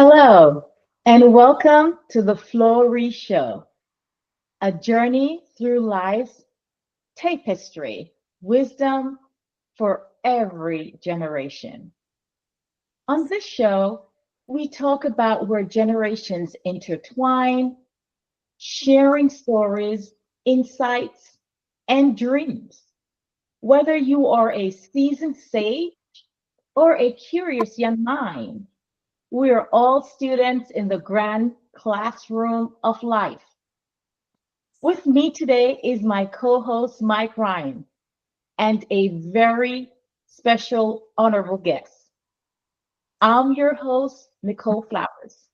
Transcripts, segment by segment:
Hello, and welcome to the FlowRy Show, a journey through life's tapestry, wisdom for every generation. On this show, we talk about where generations intertwine, sharing stories, insights, and dreams. Whether you are a seasoned sage or a curious young mind, we are all students in the grand classroom of life. With me today is my co host, Mike Ryan, and a very special honorable guest. I'm your host, Nicole Flowers,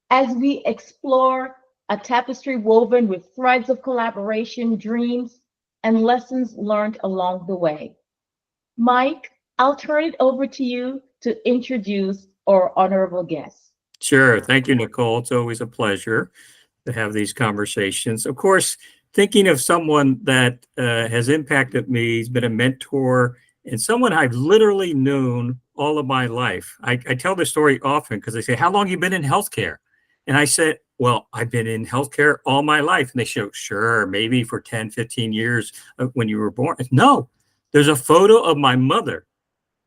as we explore a tapestry woven with threads of collaboration, dreams, and lessons learned along the way. Mike, I'll turn it over to you to introduce our honorable guest. Sure. Thank you, Nicole. It's always a pleasure to have these conversations. Of course, thinking of someone that has impacted me, he's been a mentor, and someone I've literally known all of my life. I tell this story often because they say, "How long you been in healthcare?" And I said, "Well, I've been in healthcare all my life." And they show, "Sure, maybe for 10, 15 years when you were born." No, there's a photo of my mother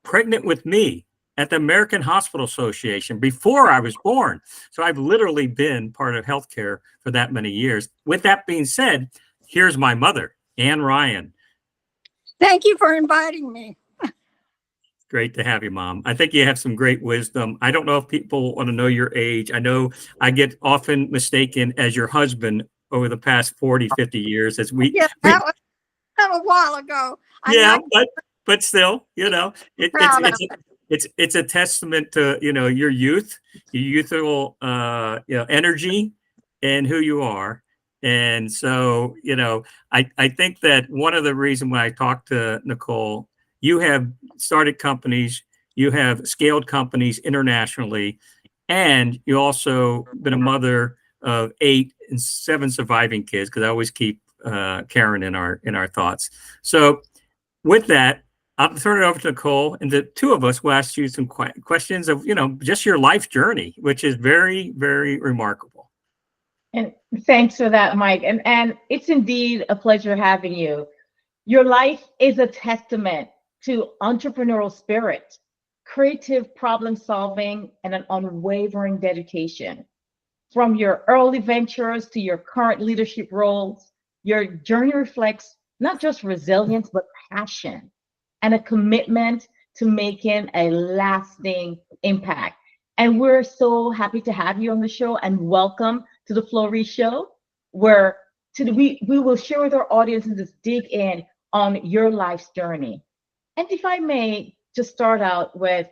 pregnant with me at the American Hospital Association before I was born. So I've literally been part of healthcare for that many years. With that being said, here's my mother, Ann Ryan. Thank you for inviting me. Great to have you, Mom. I think you have some great wisdom. I don't know if people want to know your age. I know I get often mistaken as your husband over the past 40, 50 years as Yeah, that was a while ago. Yeah, but still, it, Proud of it's it. it's a testament to your youth, your youthful energy, and who you are. And so I think that one of the reasons when I talked to Nicole, you have started companies, you have scaled companies internationally, and you also been a mother of 8 and 7 surviving kids, because I always keep Karen in our thoughts. So with that, I'll turn it over to Nicole, and the two of us will ask you some questions of, just your life journey, which is very, very remarkable. And thanks for that, Mike. And it's indeed a pleasure having you. Your life is a testament to entrepreneurial spirit, creative problem solving, and an unwavering dedication. From your early ventures to your current leadership roles, your journey reflects not just resilience, but passion and a commitment to making a lasting impact. And we're so happy to have you on the show, and welcome to the FlowRy Show, where we will share with our audience and just dig in on your life's journey. And if I may just start out with,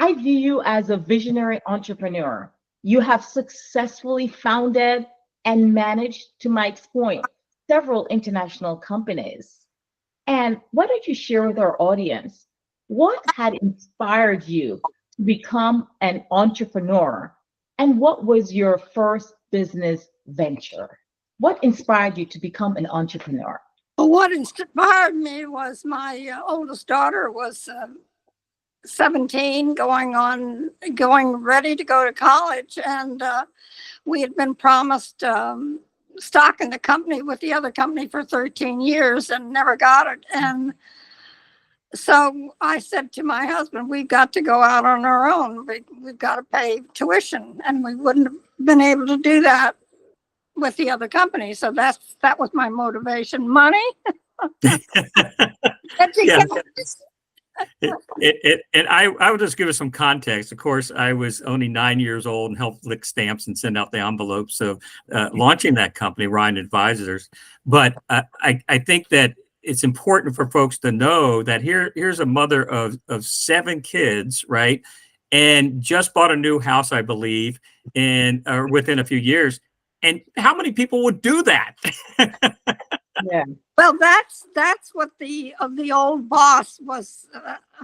I view you as a visionary entrepreneur. You have successfully founded and managed, to Mike's point, several international companies. And why don't you share with our audience what had inspired you to become an entrepreneur? And what was your first business venture? What inspired you to become an entrepreneur? Well, what inspired me was my oldest daughter was 17, going ready to go to college, and we had been promised stock in the company with the other company for 13 years and never got it. And so I said to my husband, "We've got to go out on our own. We've got to pay tuition," and we wouldn't have been able to do that with the other company. So that was my motivation. Money. Yeah. And I would just give us some context. Of course, I was only 9 years old and helped lick stamps and send out the envelopes of launching that company, Ryan Advisors. But I think that it's important for folks to know that here's a mother of 7 kids, right? And just bought a new house, I believe, and within a few years. And how many people would do that? Yeah. Well, that's what the old boss was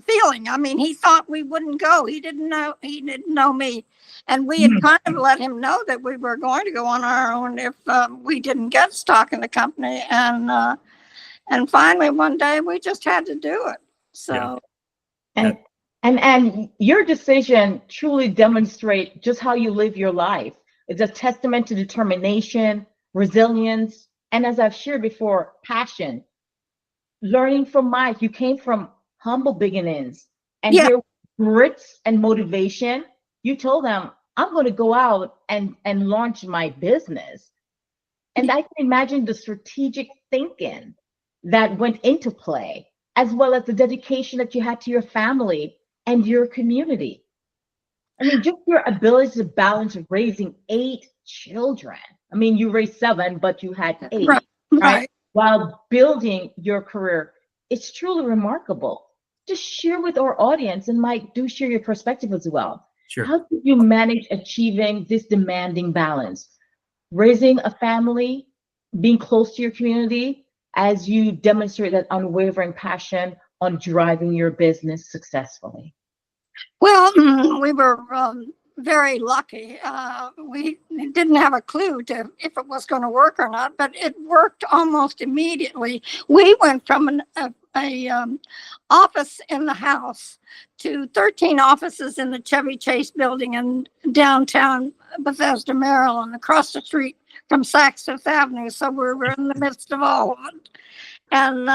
feeling. I mean, he thought we wouldn't go. He didn't know me, and we had kind of let him know that we were going to go on our own if we didn't get stock in the company. And finally, one day, we just had to do it. So, And And your decision truly demonstrate just how you live your life. It's a testament to determination, resilience, and as I've shared before, passion. Learning from Mike, you came from humble beginnings, and Yeah, here grits and motivation. You told them, I'm going to go out and launch my business. And I can imagine the strategic thinking that went into play, as well as the dedication that you had to your family and your community. I mean, just your ability to balance raising 8 children. I mean, you raised 7, but you had right, 8, right? right. While building your career. It's truly remarkable. Just share with our audience, and Mike, do share your perspective as well. Sure. How did you manage achieving this demanding balance? Raising a family, being close to your community, as you demonstrate that unwavering passion on driving your business successfully. Well, we were very lucky. We didn't have a clue to if it was going to work or not, but it worked almost immediately. We went from a office in the house to 13 offices in the Chevy Chase building in downtown Bethesda, Maryland, across the street from Saks Fifth Avenue. So we were in the midst of all of it. And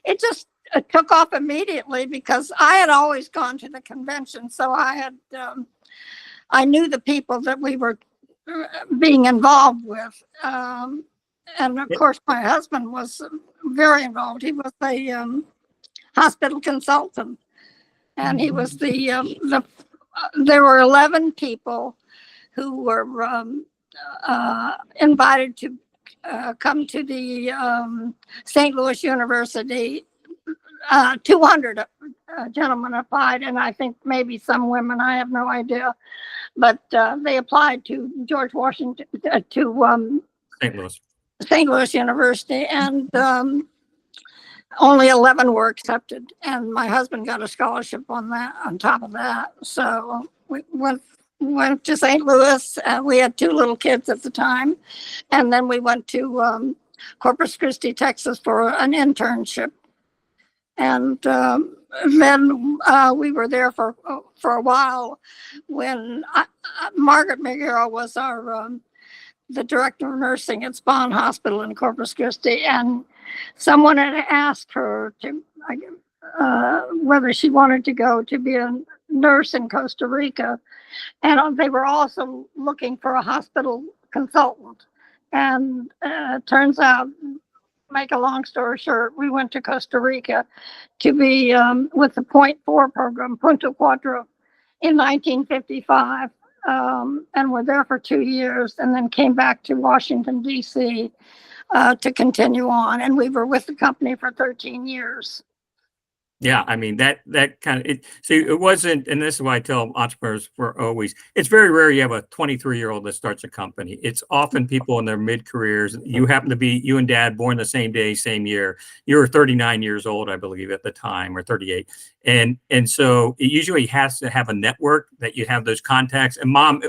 it just took off immediately because I had always gone to the convention. So I knew the people that we were being involved with. And of course, my husband was very involved. He was a hospital consultant, and he was there were 11 people who were invited to come to the St. Louis University. 200 gentlemen applied, and I think maybe some women, I have no idea, but they applied to George Washington, to St. Louis University, and only 11 were accepted, and my husband got a scholarship on top of that. So we went to St. Louis. We had 2 little kids at the time, and then we went to Corpus Christi, Texas for an internship. And then we were there for a while when Margaret McGarrell was the director of nursing at Spahn Hospital in Corpus Christi, and someone had asked her to whether she wanted to go to be a nurse in Costa Rica, and they were also looking for a hospital consultant. And it turns out, make a long story short, we went to Costa Rica to be with the Point 4 program, Punto Cuatro, in 1955, and were there for 2 years, and then came back to Washington, D.C. To continue on. And we were with the company for 13 years. Yeah, I mean, that kind of it. See, it wasn't, and this is why I tell entrepreneurs it's very rare you have a 23-year-old that starts a company. It's often people in their mid-careers. You happen to be, you and Dad born the same day, same year. You were 39 years old, I believe, at the time, or 38. And so it usually has to have a network that you have those contacts. And Mom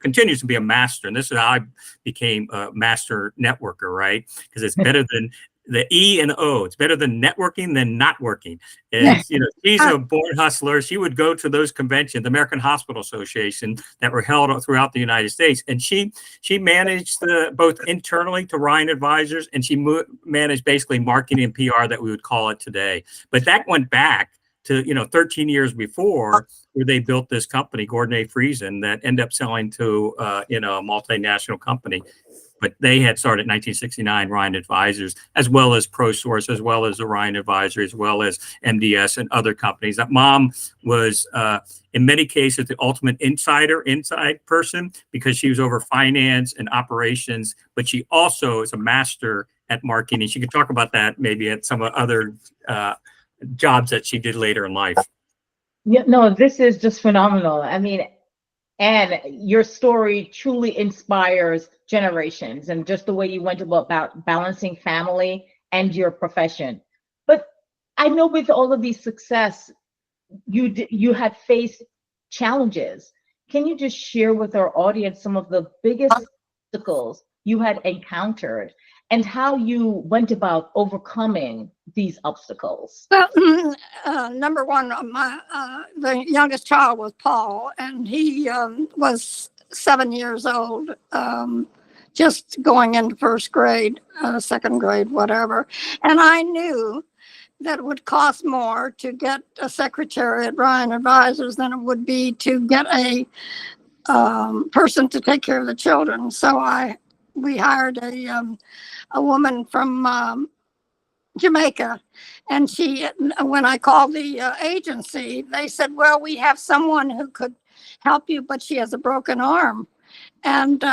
continues to be a master. And this is how I became a master networker, right? Because it's better than the E and O. It's better than networking than not working. And she's a born hustler. She would go to those conventions, the American Hospital Association, that were held throughout the United States. And she managed both internally to Ryan Advisors, and she managed basically marketing and PR that we would call it today. But that went back to 13 years before, where they built this company, Gordon A. Friesen, that ended up selling to a multinational company. But they had started in 1969, Ryan Advisors, as well as ProSource, as well as the Ryan Advisor, as well as MDS and other companies. That Mom was, in many cases, the ultimate inside person, because she was over finance and operations, but she also is a master at marketing. She could talk about that maybe at some other jobs that she did later in life. Yeah, no, this is just phenomenal. I mean, and your story truly inspires generations, and just the way you went about balancing family and your profession. But I know with all of these success, you had faced challenges. Can you just share with our audience some of the biggest obstacles you had encountered, and how you went about overcoming these obstacles. Well, number one, the youngest child was Paul, and he was 7 years old, just going into first grade, second grade, whatever. And I knew that it would cost more to get a secretary at Ryan Advisors than it would be to get a person to take care of the children. So we hired a woman from Jamaica, and when I called the agency, they said, well, we have someone who could help you, but she has a broken arm. And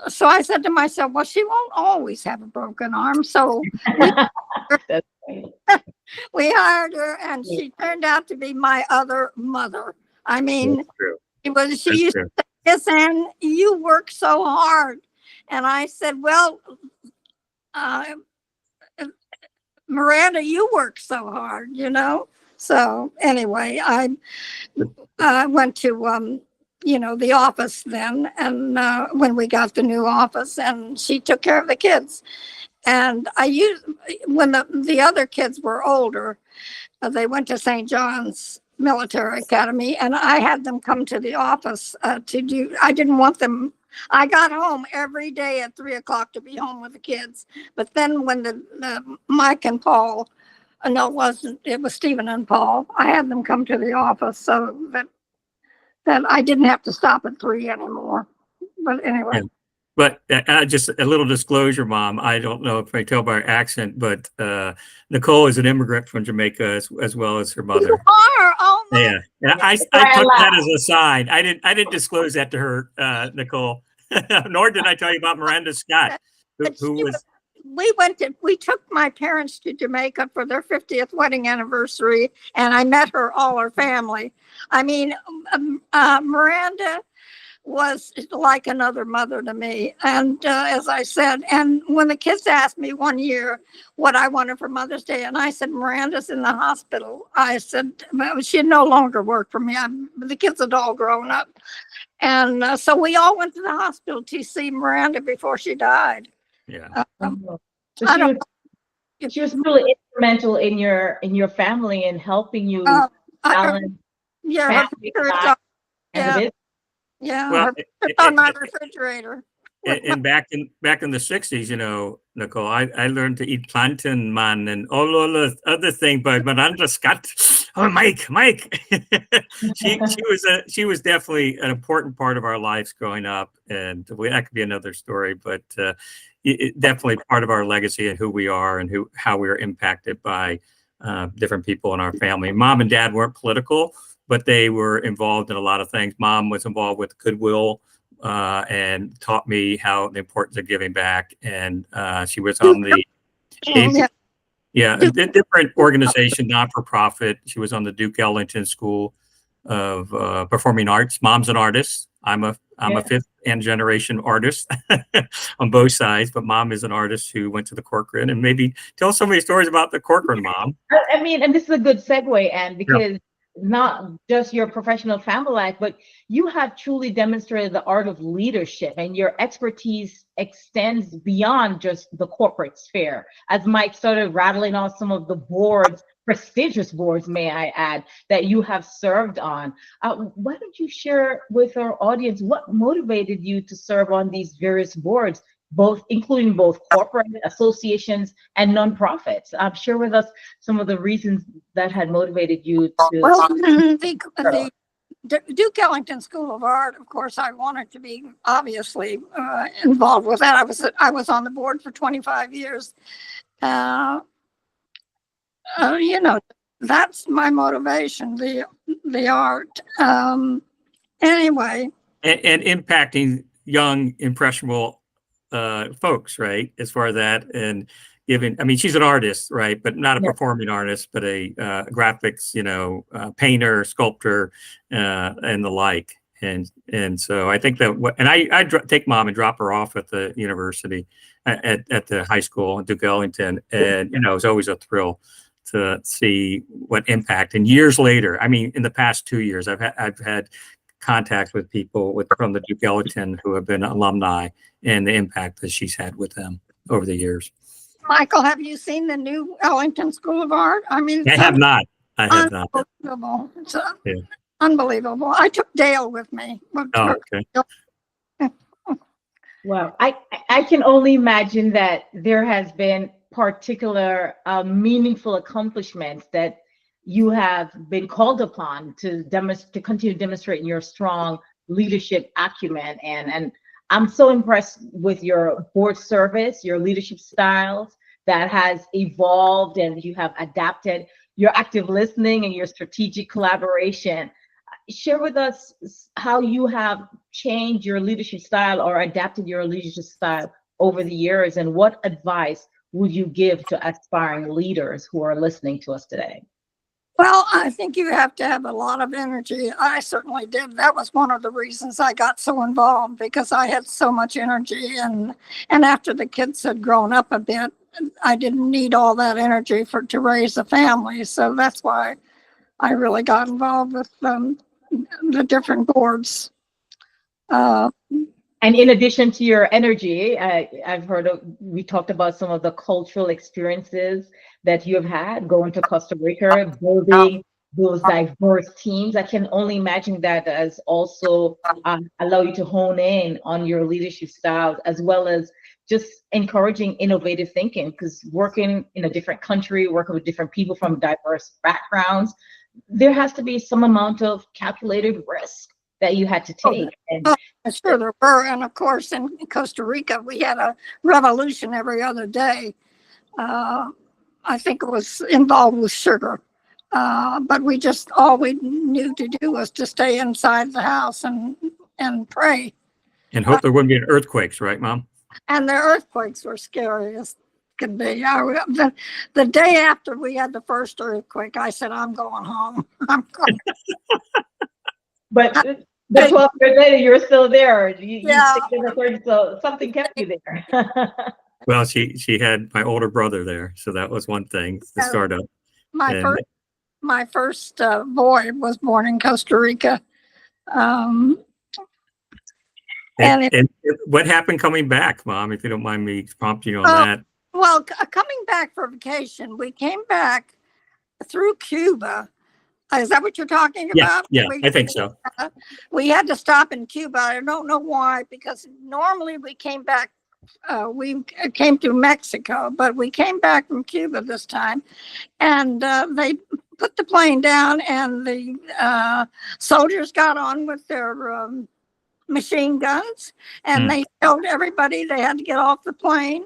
so I said to myself, well, she won't always have a broken arm. So That's great. we hired her, and she turned out to be my other mother. I mean, That's true. she That's used true. to say, Miss Ann, you work so hard. And I said, well, Miranda, you work so hard, you know? So anyway, I went to, the office then, and when we got the new office, and she took care of the kids. And when the other kids were older, they went to St. John's Military Academy, and I had them come to the office I didn't want them. I got home every day at 3:00 to be home with the kids. But then when the Mike and Paul, no, it was Stephen and Paul, I had them come to the office so that I didn't have to stop at 3 anymore. But anyway. Yeah. But just a little disclosure, Mom. I don't know if I tell by her accent, but Nicole is an immigrant from Jamaica as well as her mother. You are? Oh my. Yeah, and I took that as a sign. I didn't disclose that to her, Nicole. Nor did I tell you about Miranda Scott, who was. We took my parents to Jamaica for their 50th wedding anniversary, and I met all her family. I mean, Miranda was like another mother to me. And as I said, and when the kids asked me one year what I wanted for Mother's Day, and I said, Miranda's in the hospital. I said, well, she no longer worked for me. The kids had all grown up. And so we all went to the hospital to see Miranda before she died. Yeah. So she was really instrumental in your family and helping you balance yeah, family her life and yeah. business. Yeah, Well, on my refrigerator. And back in the 60s, Nicole, I learned to eat plantain man and all the other thing by Miranda Scott. Oh, Mike. she was definitely an important part of our lives growing up, and that could be another story. But definitely part of our legacy and who we are and how we are impacted by different people in our family. Mom and Dad weren't political, but they were involved in a lot of things. Mom was involved with Goodwill and taught me how the importance of giving back. And she was on the different organization, not for profit. She was on the Duke Ellington School of Performing Arts. Mom's an artist. I'm a fifth and generation artist on both sides, but Mom is an artist who went to the Corcoran. And maybe tell so many stories about the Corcoran, Mom. I mean, and this is a good segue, Anne, because not just your professional family life, but you have truly demonstrated the art of leadership, and your expertise extends beyond just the corporate sphere. As Mike started rattling off some of the boards, prestigious boards, may I add, that you have served on. Why don't you share with our audience what motivated you to serve on these various boards, including both corporate associations and nonprofits? Share with us some of the reasons that had motivated you to. Well, the Duke Ellington School of Art, of course, I wanted to be obviously involved with that. I was on the board for 25 years. That's my motivation, the art. Anyway. And impacting young, impressionable folks, right? As far as that, and giving, I mean, she's an artist, right? But not a performing artist, but a graphics, painter, sculptor, and the like. And so I think that, and I take Mom and drop her off at the university, at the high school in Duke Ellington, and it's always a thrill to see what impact. And years later, I mean, in the past 2 years, I've had contact with people from the Duke Ellington who have been alumni, and the impact that she's had with them over the years. Michael, have you seen the new Ellington School of Art? I mean, I it's have not. I have not. unbelievable. It's Yeah. unbelievable. I took Dale with me. Oh, okay. Well, I can only imagine that there has been particular meaningful accomplishments that you have been called upon to continue demonstrating your strong leadership acumen, and I'm so impressed with your board service, your leadership styles that has evolved and you have adapted, your active listening and your strategic collaboration. Share with us how you have changed your leadership style or adapted your leadership style over the years, and what advice would you give to aspiring leaders who are listening to us today? Well, I think you have to have a lot of energy. I certainly did. That was one of the reasons I got so involved, because I had so much energy, and after the kids had grown up a bit, I didn't need all that energy to raise a family. So that's why I really got involved with the different boards. And in addition to your energy, I've heard we talked about some of the cultural experiences that you have had going to Costa Rica, building those diverse teams. I can only imagine that as also allow you to hone in on your leadership styles, as well as just encouraging innovative thinking, because working in a different country, working with different people from diverse backgrounds, there has to be some amount of calculated risk that you had to take. Sure there were. And of course, in Costa Rica, we had a revolution every other day. I think it was involved with sugar. But all we knew to do was to stay inside the house and pray. And hope there wouldn't be earthquakes, right, Mom? And the earthquakes were scary as could be. The day after we had the first earthquake, I said, I'm going home. I'm going. But 12 years later, you're still there. You Yeah. So something kept you there. Well, she had my older brother there, so that was one thing to start up. My first boy was born in Costa Rica. And what happened coming back, Mom, if you don't mind me prompting you on that? Well, coming back for vacation, we came back through Cuba. Is that what you're talking about? Yeah, I think so. We had to stop in Cuba. I don't know why, because normally we came back, we came through Mexico, but we came back from Cuba this time, and they put the plane down, and the soldiers got on with their machine guns, and they told everybody they had to get off the plane.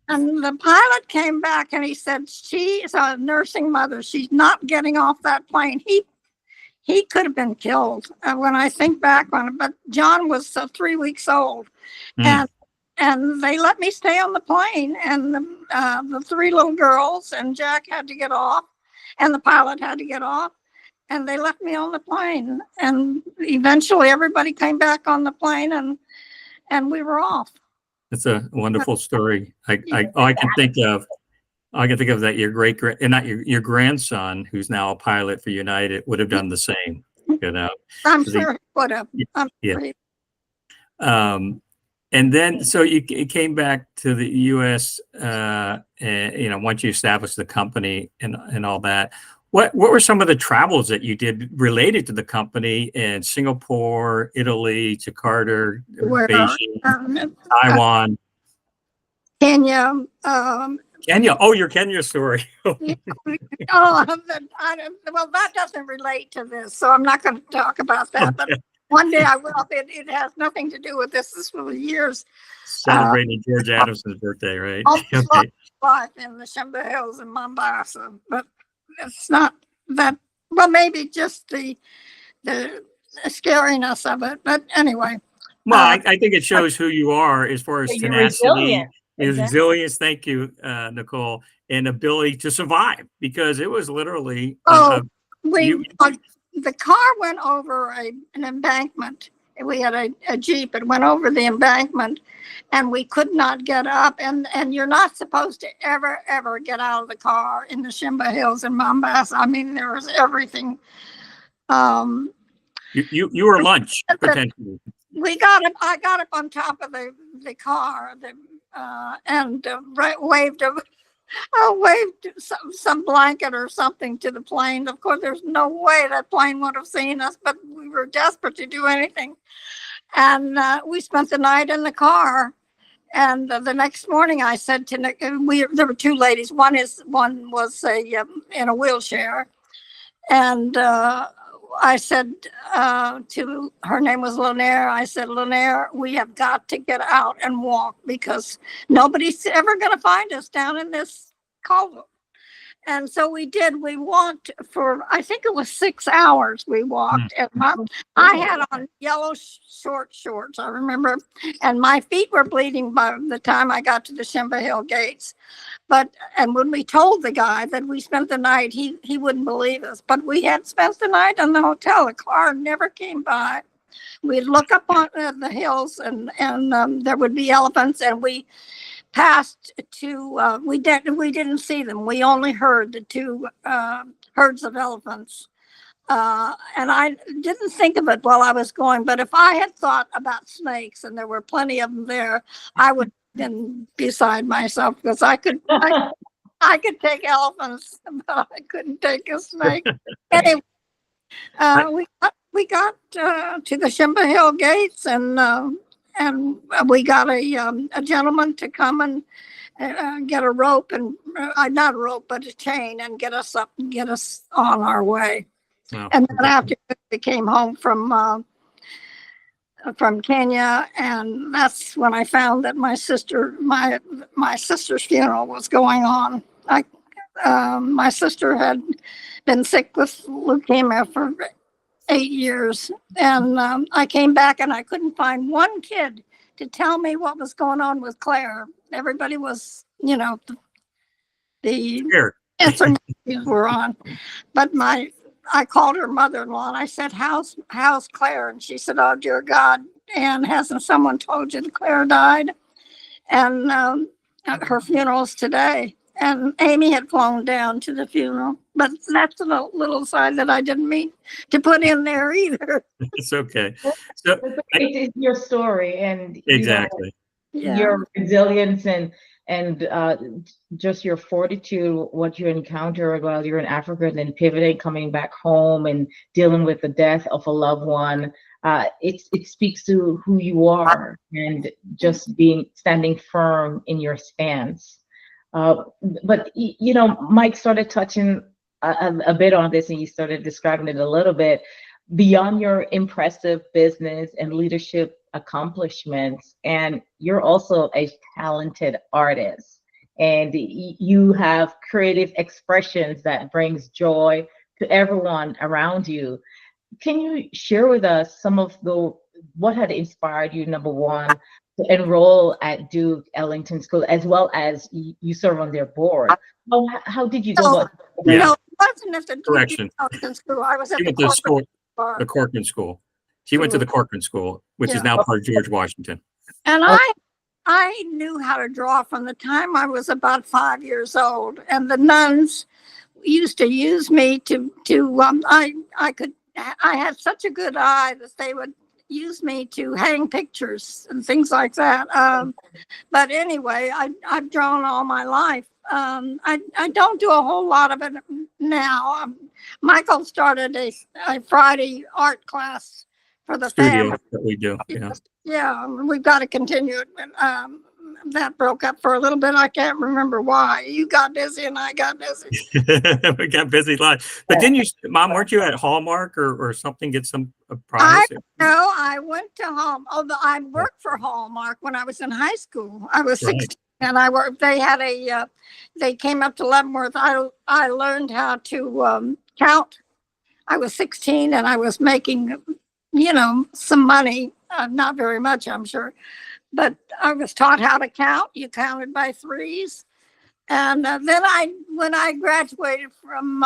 And the pilot came back and he said, she's a nursing mother. She's not getting off that plane. He could have been killed when I think back on it. But John was 3 weeks old, and they let me stay on the plane. And the three little girls and Jack had to get off, and the pilot had to get off, and they left me on the plane. And eventually, everybody came back on the plane, and we were off. It's a wonderful story. I can think of that your grandson, who's now a pilot for United, would have done the same. I'm sure he would have. And then so you came back to the U.S. And once you established the company and all that. What were some of the travels that you did related to the company in Singapore, Italy, Jakarta, Beijing, Taiwan, Kenya? Kenya. Oh, your Kenya story. Well, that doesn't relate to this, so I'm not going to talk about that. But one day I will. It has nothing to do with this. This was years. Celebrating George Adams's birthday, right? Okay. Life in the Shimba Hills in Mombasa, but it's not that. Well, maybe just the scariness of it. But anyway. Well, I think it shows who you are as far as tenacity, resilience. Thank you, Nicole, and ability to survive, because it was literally. The car went over an embankment. We had a Jeep. It went over the embankment, and we could not get up. And you're not supposed to ever get out of the car in the Shimba Hills in Mombasa. I mean, there was everything. You were lunch potentially. I got up on top of the car, waved some blanket or something to the plane. Of course, there's no way that plane would have seen us, but we were desperate to do anything. And we spent the night in the car. And the next morning, I said to Nick, there were two ladies. One was in a wheelchair, and I said to her, name was Lanier. I said, Lanier, we have got to get out and walk because nobody's ever going to find us down in this culvert. And so we did. We walked for, I think it was 6 hours we walked. And I had on yellow short shorts, I remember. And my feet were bleeding by the time I got to the Shimba Hill gates. And when we told the guy that we spent the night, he wouldn't believe us. But we had spent the night in the hotel. The car never came by. We'd look up on the hills and there would be elephants, and we passed to we didn't see them. We only heard the two herds of elephants, and I didn't think of it while I was going, but if I had thought about snakes, and there were plenty of them there, I would have been beside myself, because I could take elephants, but I couldn't take a snake. Anyway, we got to the Shimba Hill gates, and we got a gentleman to come and get a rope, and not a rope, but a chain, and get us up and get us on our way. Wow. And then after we came home from Kenya, and that's when I found that my sister's funeral was going on. My sister had been sick with leukemia for 8 years, and I came back and I couldn't find one kid to tell me what was going on with Claire. Everybody was, the answer were on. But I called her mother-in-law and I said, how's Claire? And she said, oh dear God, Ann, hasn't someone told you that Claire died? And her funeral's today. And Amy had flown down to the funeral, but that's a little side that I didn't mean to put in there either. It's okay. So it's your story, and exactly your resilience and just your fortitude, what you encountered while you're in Africa, and then pivoting, coming back home, and dealing with the death of a loved one. It speaks to who you are, and just standing firm in your stance. But Mike started touching a bit on this, and you started describing it a little bit. Beyond your impressive business and leadership accomplishments, and you're also a talented artist, and you have creative expressions that brings joy to everyone around you. Can you share with us some of what had inspired you, number one, to enroll at Duke Ellington School, as well as you serve on their board? How did you go about it? No, it wasn't at the Correction. Duke Ellington School. I was at the Corcoran School. She went to the Corcoran School, which is now part of George Washington. And I knew how to draw from the time I was about 5 years old, and the nuns used to use me I had such a good eye that they would use me to hang pictures and things like that. But anyway, I've drawn all my life. I don't do a whole lot of it now. Michael started a Friday art class for the family that we do. Yeah, we've got to continue it. That broke up for a little bit. I can't remember why. You got busy and I got busy. We got busy life. But didn't you, Mom, weren't you at Hallmark or something, get some prize? No, I went to Hallmark. Although I worked for Hallmark when I was in high school. I was 16 and I worked. They had they came up to Leavenworth. I learned how to count. I was 16 and I was making, some money. Not very much, I'm sure. But I was taught how to count. You counted by threes. And then when I graduated from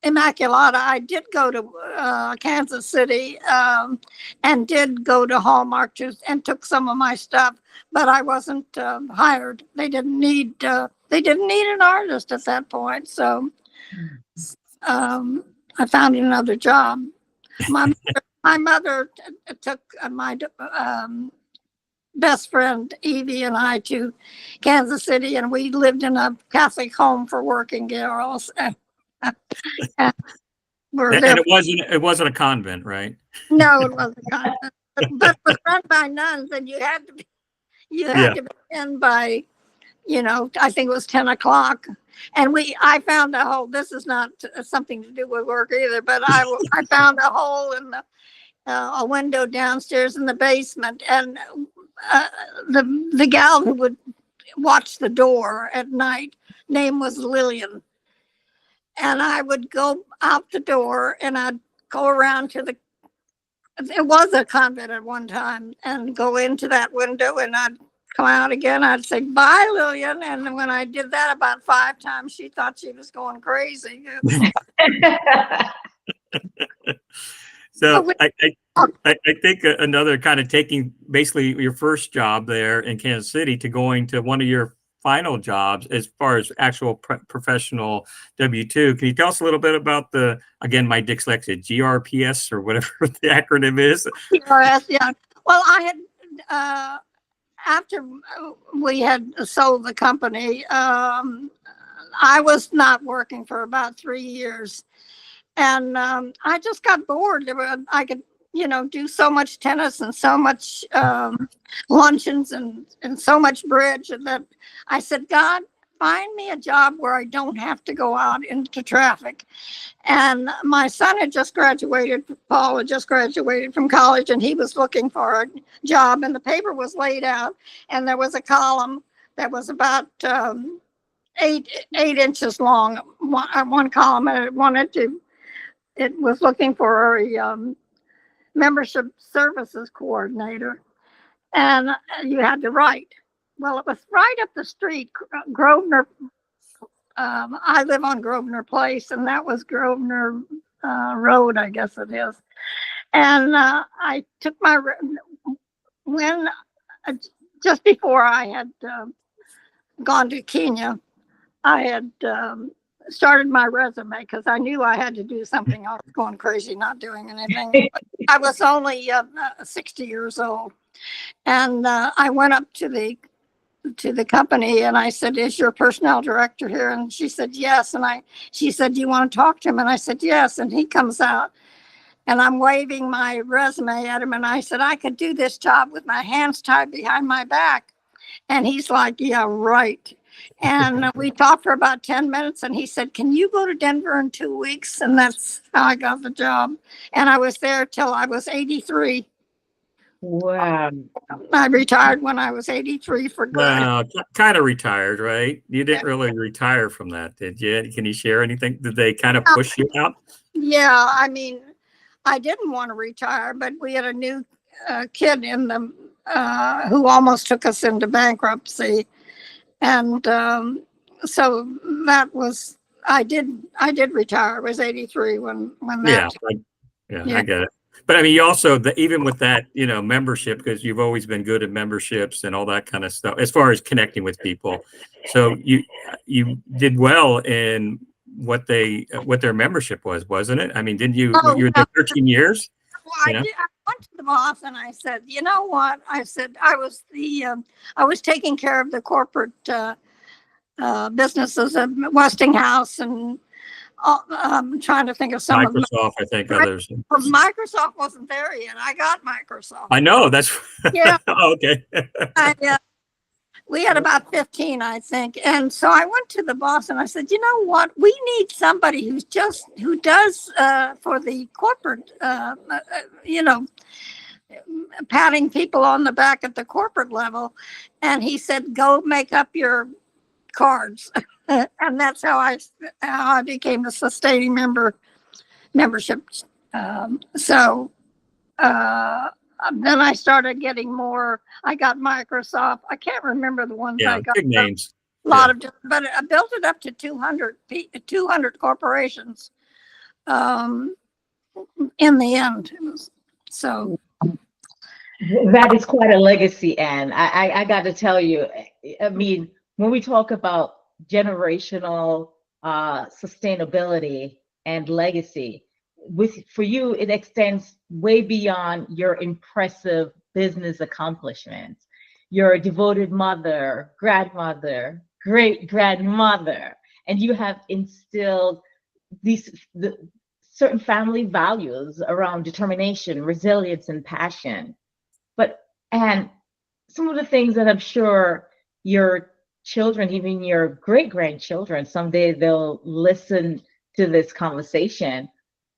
Immaculata, I did go to Kansas City and did go to Hallmark and took some of my stuff, but I wasn't hired. They didn't need an artist at that point. So I found another job. My mother took my best friend Evie and I to Kansas City, and we lived in a Catholic home for working girls. And we're there. And it wasn't a convent, right? No, it wasn't a convent, but it was run by nuns, and you had to be in by, I think it was 10 o'clock. And I found a hole. This is not something to do with work either, but I found a hole in a window downstairs in the basement, and the gal who would watch the door at night, name was Lillian. And I would go out the door, and I'd go around to it was a convent at one time, and go into that window, and I'd come out again. I'd say, bye, Lillian. And when I did that about 5 times, she thought she was going crazy. So I think another kind of taking basically your first job there in Kansas City to going to one of your final jobs as far as actual professional W-2. Can you tell us a little bit about again, my dyslexia, GRPS or whatever the acronym is? GRS, yeah. Well, I had, after we had sold the company, I was not working for about 3 years. And I just got bored. I could, do so much tennis and so much luncheons and so much bridge, and that I said, God, find me a job where I don't have to go out into traffic. And my son had just graduated, Paul had just graduated from college, and he was looking for a job, and the paper was laid out, and there was a column that was about 8 inches long, one column, and it was looking for a membership services coordinator, and you had to write. Well, it was right up the street, Grosvenor. I live on Grosvenor Place, and that was Grosvenor Road, I guess it is. And I took just before I had gone to Kenya, I had started my resume because I knew I had to do something. I was going crazy not doing anything. I was only 60 years old, and I went up to the company, and I said, "Is your personnel director here?" And she said, "Yes." And she said, "Do you want to talk to him?" And I said, "Yes." And he comes out, and I'm waving my resume at him, and I said, "I could do this job with my hands tied behind my back." And he's like, "Yeah, right." And we talked for about 10 minutes, and he said, "Can you go to Denver in 2 weeks?" And that's how I got the job. And I was there till I was 83. Wow. I retired when I was 83 for good. Well, kind of retired, right? You didn't really retire from that, did you? Can you share anything? Did they kind of push you out? Yeah, I mean, I didn't want to retire, but we had a new kid in the who almost took us into bankruptcy. And so that was, I did retire. I was 83 when that. I get it. But I mean, you also, even with that, membership, because you've always been good at memberships and all that kind of stuff, as far as connecting with people. So you did well in what their membership was, wasn't it? I mean, didn't you? You were there 13 years. Well, I did. I went to the boss and I said, "You know what?" I said, I was taking care of the corporate businesses at Westinghouse, and trying to think of some Microsoft, I think others. Microsoft wasn't there yet. I got Microsoft. I know, that's yeah. Okay. We had about 15, I think. And so I went to the boss and I said, "You know what? We need somebody who does for the corporate, patting people on the back at the corporate level." And he said, "Go make up your cards." And that's how I became a sustaining membership. Then I started getting more. I got Microsoft. I can't remember the ones I got. Big names. A lot of, but I built it up to 200 corporations. In the end, so that is quite a legacy, Anne. I got to tell you. I mean, when we talk about generational sustainability and legacy, for you, it extends way beyond your impressive business accomplishments. your devoted mother, grandmother, great grandmother, and you have instilled certain family values around determination, resilience, and passion. And some of the things that I'm sure your children, even your great grandchildren, someday they'll listen to this conversation.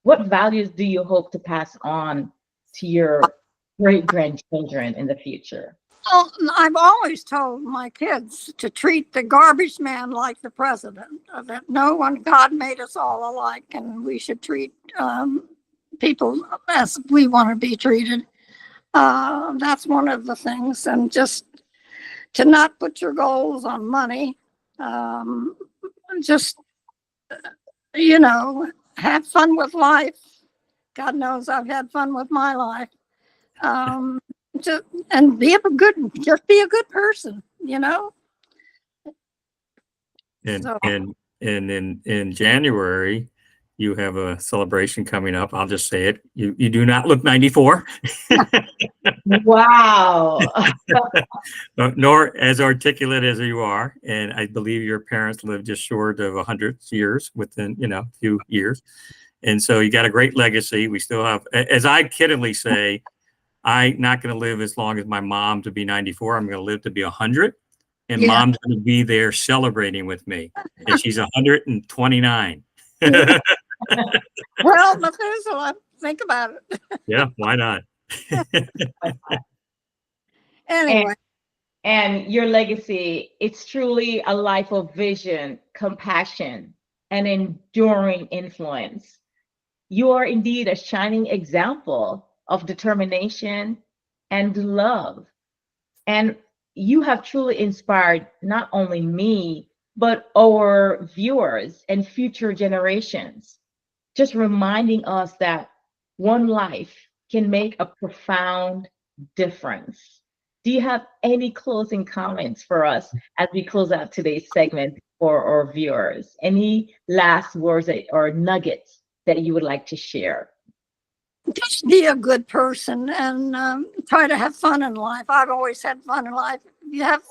What values do you hope to pass on to your great grandchildren in the future? Well, I've always told my kids to treat the garbage man like the president, that no one, God made us all alike, and we should treat people as we want to be treated. That's one of the things. And just to not put your goals on money. Just, have fun with life. God knows I've had fun with my life. And just be a good person, And So, and in January, you have a celebration coming up. I'll just say it. You do not look 94. Wow. Nor as articulate as you are. And I believe your parents lived just short of 100 years within, a few years. And so you got a great legacy. We still have, as I kiddingly say, I'm not going to live as long as my mom to be 94. I'm going to live to be 100. And Yeah. mom's going to be there celebrating with me. And she's 129. well, Methuselah, think about it. Yeah, why not? Anyway. And your legacy, it's truly a life of vision, compassion, and enduring influence. You are indeed a shining example of determination and love. And you have truly inspired not only me, but our viewers and future generations, just reminding us that one life can make a profound difference. Do you have any closing comments for us as we close out today's segment for our viewers? Any last words or nuggets that you would like to share? Just be a good person and try to have fun in life. I've always had fun in life. You have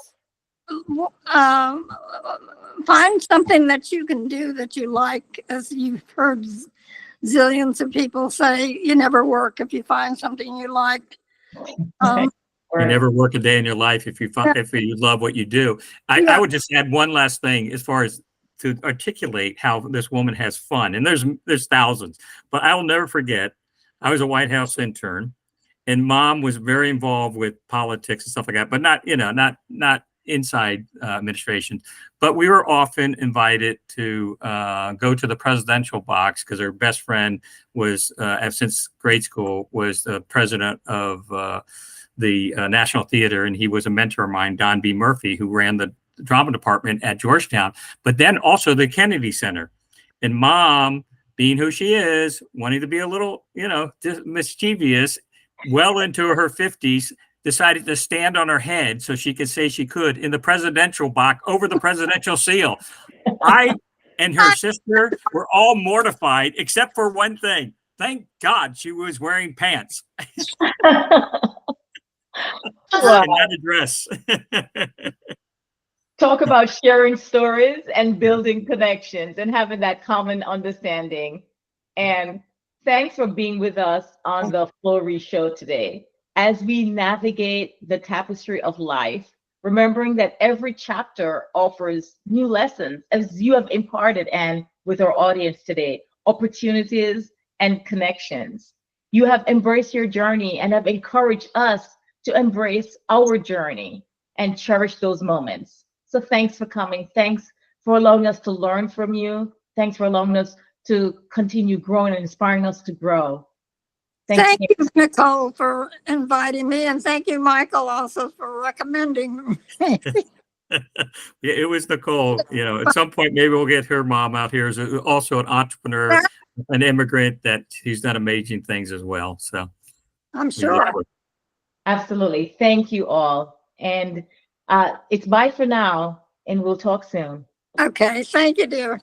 find something that you can do that you like. As you've heard zillions of people say, you never work if you find something you like. You never work a day in your life if you love what you do. I would just add one last thing as far as to articulate how this woman has fun. And there's thousands, but I will never forget. I was a White House intern, and mom was very involved with politics and stuff like that, but not inside administration. But we were often invited to go to the presidential box because her best friend was, since grade school, was the president of the National Theater, and he was a mentor of mine, Don B. Murphy, who ran the drama department at Georgetown, but then also the Kennedy Center. And mom, being who she is, wanting to be a little, mischievous, well into her 50s, decided to stand on her head so she could say she could in the presidential box over the presidential seal. I and her sister were all mortified, except for one thing. Thank God she was wearing pants. Wow. And not a dress. Talk about sharing stories and building connections and having that common understanding. And thanks for being with us on the FlowRy show today. As we navigate the tapestry of life, remembering that every chapter offers new lessons, as you have imparted and with our audience today, opportunities and connections. You have embraced your journey and have encouraged us to embrace our journey and cherish those moments. So thanks for coming. Thanks for allowing us to learn from you. Thanks for allowing us to continue growing and inspiring us to grow. Thank you, Nicole, for inviting me. And thank you, Michael, also for recommending me. Yeah, it was Nicole. At some point, maybe we'll get her mom out here as also an entrepreneur, an immigrant, that she's done amazing things as well. So I'm sure. Absolutely. Thank you all. And it's bye for now, and we'll talk soon. Okay. Thank you, dear.